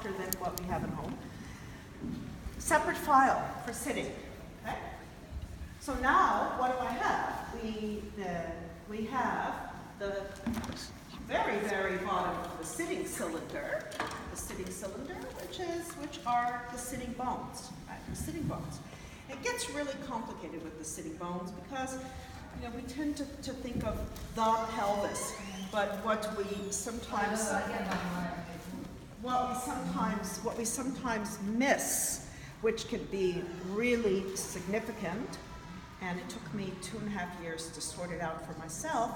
softer than what we have at home. Separate file for sitting. Okay? So now, what do I have? We have the very, very bottom of the sitting cylinder, which are the sitting bones, right? The sitting bones. It gets really complicated with the sitting bones because, you know, we tend to think of the pelvis, but what we sometimes miss, which can be really significant, and it took me 2.5 years to sort it out for myself,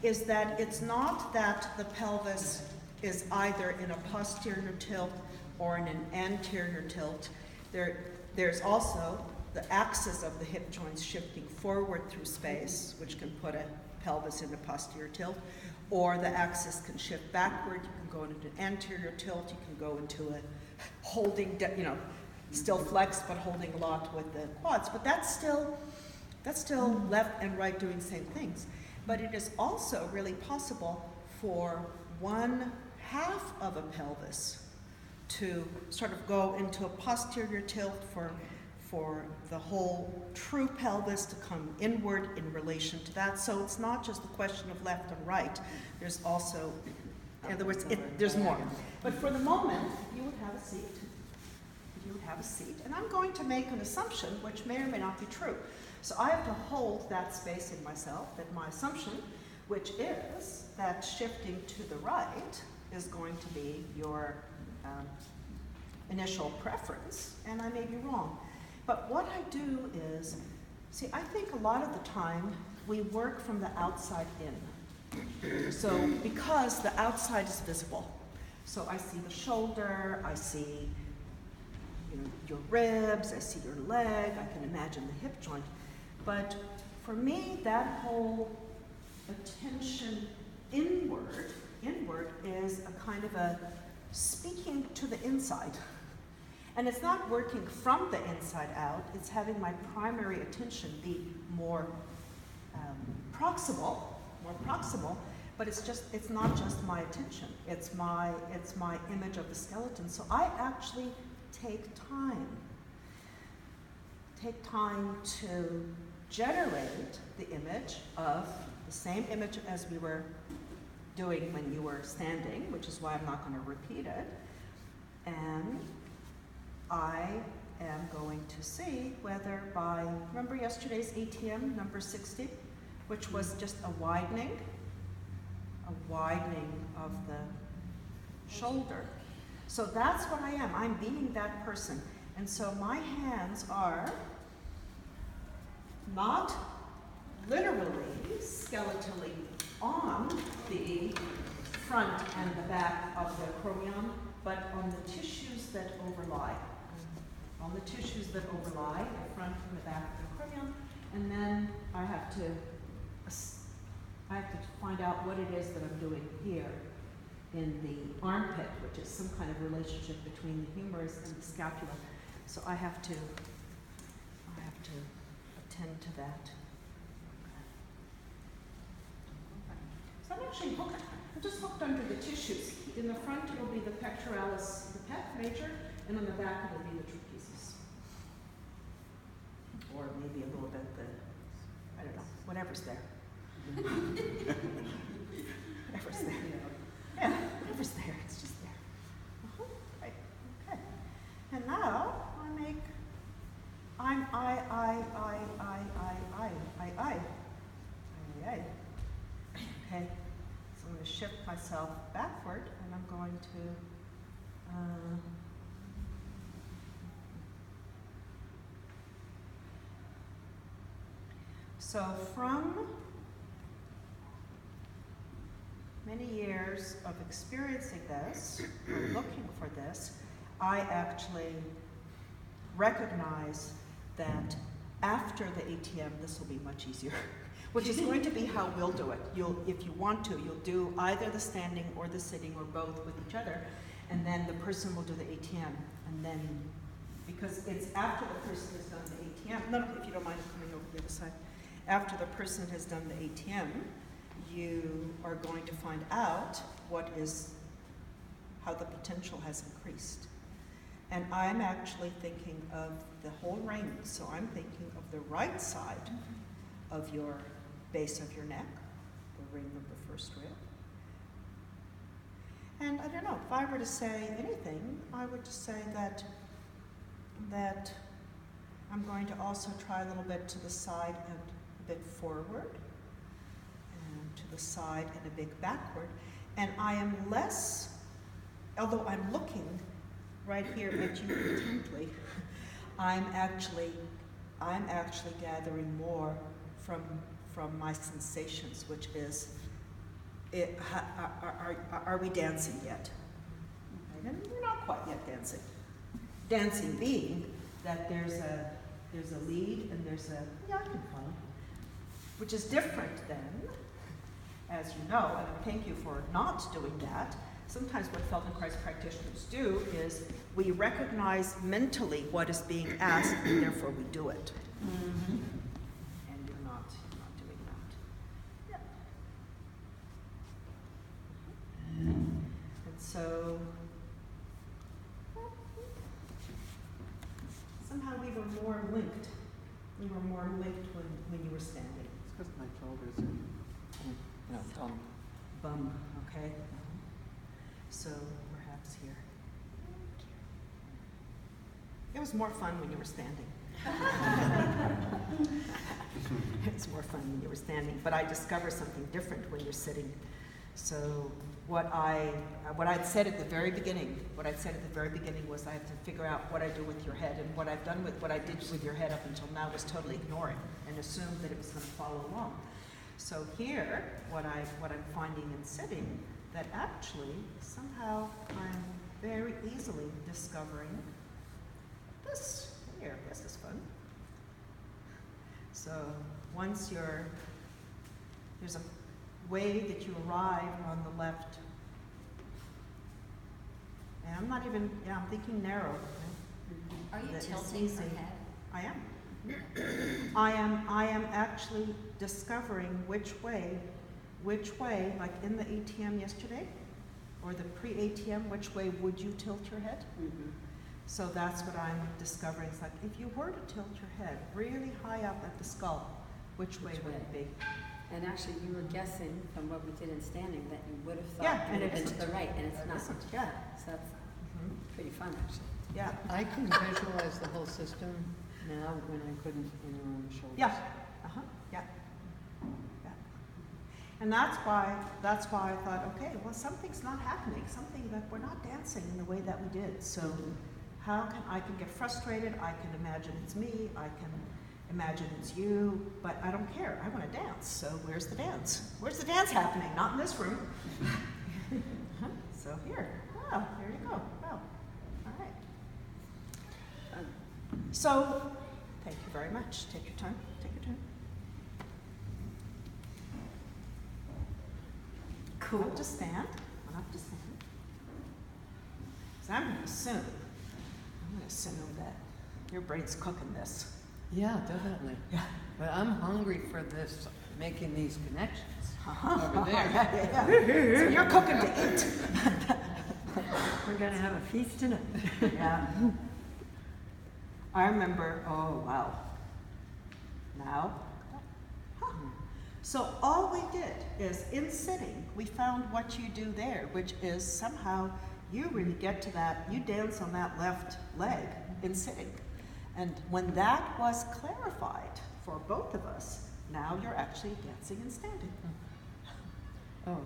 is that it's not that the pelvis is either in a posterior tilt or in an anterior tilt. There's also the axis of the hip joints shifting forward through space, which can put a pelvis in a posterior tilt, or the axis can shift backward. You can go into an anterior tilt. You can go into a holding, still flexed but holding a lot with the quads. But that's still left and right doing the same things. But it is also really possible for one half of a pelvis to sort of go into a posterior tilt for the whole true pelvis to come inward in relation to that. So it's not just the question of left and right. There's also, in other words, there's more. But for the moment, you would have a seat. And I'm going to make an assumption which may or may not be true. So I have to hold that space in myself, that my assumption, which is that shifting to the right is going to be your initial preference, and I may be wrong. But what I do is, see, I think a lot of the time we work from the outside in. So because the outside is visible. So I see the shoulder, I see your ribs, I see your leg, I can imagine the hip joint. But for me, that whole attention inward is a kind of a speaking to the inside. And it's not working from the inside out, it's having my primary attention be more proximal, but it's not just my attention, it's my image of the skeleton. So I actually take time to generate the image of the same image as we were doing when you were standing, which is why I'm not going to repeat it. And I am going to see whether remember yesterday's ATM, number 60, which was just a widening of the shoulder. So that's what I am. I'm being that person. And so my hands are not literally, skeletally on the front and the back of the acromion, but on the tissues that overlie. The front and the back of the acromion, and then I have to find out what it is that I'm doing here in the armpit, which is some kind of relationship between the humerus and the scapula. So I have to attend to that. So I'm actually hooked. I'm just hooked under the tissues. In the front, it'll be the pectoralis, the pec major, and on the back, it'll be the trapezius. Or maybe a little bit I don't know, whatever's there. Whatever's there. Yeah, whatever's there, it's just there. Right, okay. And now I. Okay, so I'm going to shift myself backward, and I'm going to so from many years of experiencing this, or looking for this, I actually recognize that after the ATM, this will be much easier, which is going to be how we'll do it. If you want to, you'll do either the standing or the sitting or both with each other, and then the person will do the ATM. And then, because it's after the person has done the ATM, no, if you don't mind coming over the other side, after the person has done the ATM, you are going to find out how the potential has increased. And I'm actually thinking of the whole ring. So I'm thinking of the right side of your base of your neck, the ring of the first rib. And I don't know, if I were to say anything, I would just say that I'm going to also try a little bit to the side and a bit forward, and to the side and a bit backward. And I am less, although I'm looking right here at you intently, I'm actually gathering more from my sensations, which is, are we dancing yet? And we're not quite yet dancing. Dancing being that there's a lead and there's a, yeah, I can follow, which is different than, as you know, and thank you for not doing that. Sometimes what Feldenkrais practitioners do is we recognize mentally what is being asked and therefore we do it. Mm-hmm. And you're not doing that. Yeah. And so somehow we were more linked. We were more linked when you were standing. It's because my shoulders are, bum, okay? So perhaps here. It was more fun when you were standing. It's more fun when you were standing, but I discover something different when you're sitting. So what I'd said at the very beginning, was I have to figure out what I do with your head, and what I've done with what I did with your head up until now was totally ignore it and assume that it was going to follow along. So here, what I'm finding in sitting, that actually somehow I'm very easily discovering this here. This is fun. So once there's a way that you arrive on the left, and I'm not even, I'm thinking narrow. Are you tilting your head? I am. I am actually discovering which way, like in the ATM yesterday, or the pre-ATM, which way would you tilt your head? Mm-hmm. So that's what I'm discovering. It's like, if you were to tilt your head really high up at the skull, which way would it be? And actually, you were guessing from what we did in standing that you would have thought yeah, it would have been to the right, and it's not. Yeah. So that's pretty fun, actually. Yeah. I can visualize the whole system now when I couldn't in your own shoulders. Yeah. Yeah. Yeah. And that's why I thought, okay, well, something's not happening. Something that we're not dancing in the way that we did. So how can I get frustrated? I can imagine it's me. I can imagine it's you, but I don't care. I want to dance. So where's the dance? Where's the dance happening? Not in this room. So here. Oh, there you go. Well, all right. So thank you very much. Take your time. Take your time. Cool. Up to stand. Up to stand. So I'm going to assume that your brain's cooking this. Yeah, definitely. Yeah. But I'm hungry for this, making these connections over there. Yeah. So you're cooking to eat. We're going to have a feast tonight. Yeah. I remember, oh, wow. Now? So all we did is, in sitting, we found what you do there, which is somehow you really get to that, you dance on that left leg in sitting. And when that was clarified for both of us, now you're actually dancing and standing. Oh.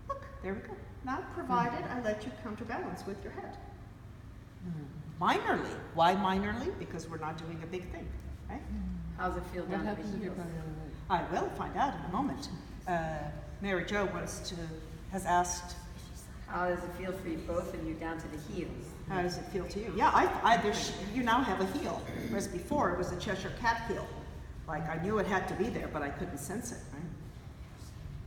Look, there we go. Now, provided I let you counterbalance with your head. Minorly. Why minorly? Because we're not doing a big thing, right? How's it feel What down to happens the if you're heels? going on the right? I will find out in a moment. Mary Jo has asked, How does it feel for you, both of you, down to the heels? how does it feel to you? Yeah, you now have a heel, whereas before it was a Cheshire cat heel. Like I knew it had to be there, but I couldn't sense it, right?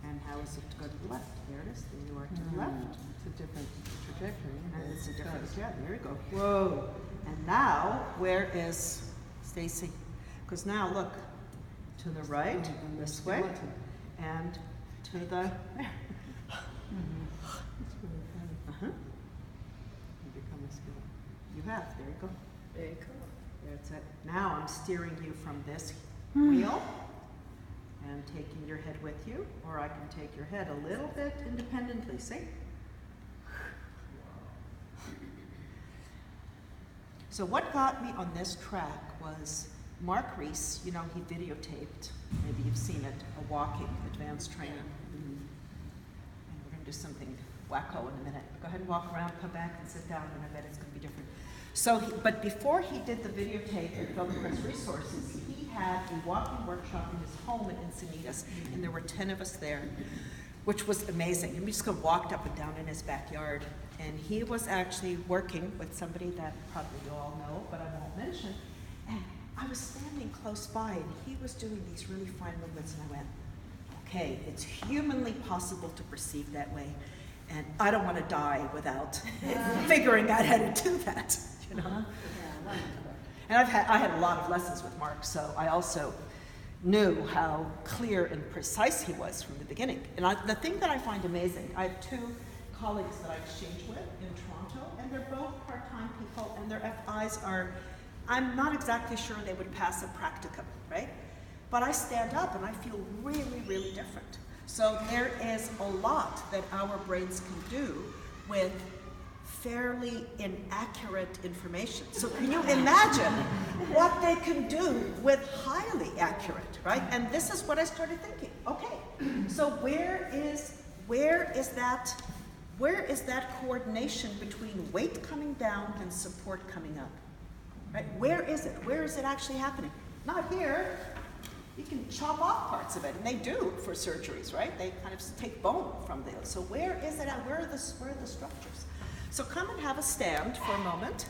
And how is it to go to the left? There it is, there you are to the left. It's a different trajectory. And it's a different, yeah, there you go. Whoa. And now, where is Stacy? Because now look, to the right, this way, and to the, there. It's really funny. have. There you go. There you go. That's it. Now I'm steering you from this wheel and taking your head with you, or I can take your head a little bit independently. See? So what got me on this track was Mark Reese, you know, he videotaped, maybe you've seen it, a walking advanced training. And we're going to do something wacko in a minute. Go ahead and walk around, come back and sit down, and I bet it's going to be different. So, but before he did the videotape at Film Press Resources, he had a walking workshop in his home in Encinitas, and there were 10 of us there, which was amazing. And we just walked up and down in his backyard, and he was actually working with somebody that probably you all know, but I won't mention. And I was standing close by, and he was doing these really fine movements, and I went, okay, it's humanly possible to perceive that way, and I don't want to die without figuring out how to do that, you know? And I had a lot of lessons with Mark, so I also knew how clear and precise he was from the beginning. And the thing that I find amazing, I have 2 colleagues that I exchange with in Toronto, and they're both part-time people, and their FIs are, I'm not exactly sure they would pass a practicum, right? But I stand up and I feel really, really different. So there is a lot that our brains can do with fairly inaccurate information. So can you imagine what they can do with highly accurate, right? And this is what I started thinking. Okay, so where is that coordination between weight coming down and support coming up? Right? Where is it? Where is it actually happening? Not here. You can chop off parts of it, and they do for surgeries, right? They kind of take bone from the. So where is it at? Where are the structures? So come and have a stand for a moment.